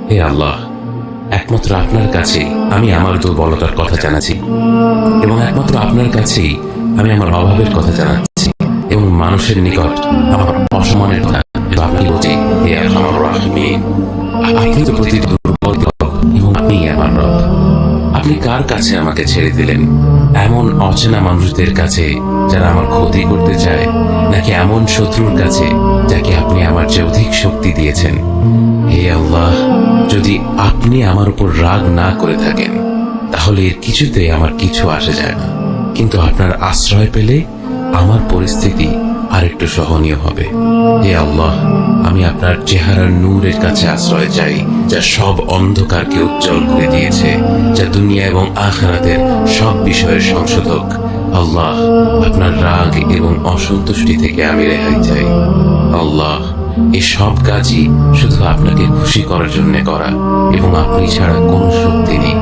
হে আল্লাহ, একমাত্র আপনার কাছেই আমি আমার দুর্বলতার কথা জানাচ্ছি, এবং একমাত্র আপনার কাছেই আমি আমার অভাবের কথা জানাচ্ছি, এবং মানুষের নিকট আমার অসম্মানের কথা আপনাকে বলছি। হে আরহামার রাহিমিন, আপনি তো প্রতি দুর্বল এবং আপনি আমার রব। আপনি কার কাছে আমাকে ছেড়ে দিলেন? এমন অচেনা মানুষদের কাছে যারা আমার ক্ষতি করতে চায়, নাকি এমন শত্রুর কাছে যাকে আপনি আমার চেয়ে অধিক শক্তি দিয়েছেন? হে আল্লাহ, যদি আপনি আমার উপর রাগ না করে থাকেন তাহলে এর কিছুতে আমার কিছু আসে যায় না, কিন্তু আপনার আশ্রয় পেলে আমার পরিস্থিতি আরেকটু সহনীয় হবে। হে আল্লাহ, আমি আপনার চেহারার নূরের কাছে আশ্রয় চাই, যা সব অন্ধকারকে উজ্জ্বল করে দিয়েছে, যা দুনিয়া এবং আখিরাতের সব বিষয়ের সংশোধক। আল্লাহ, আপনার রাগ এবং অসন্তুষ্টি থেকে আমি রেহাই চাই। আল্লাহ, এই সব কাজই শুধু আপনাকে খুশি করার জন্য করা, এবং আপনি ছাড়া কোনো শক্তি নেই।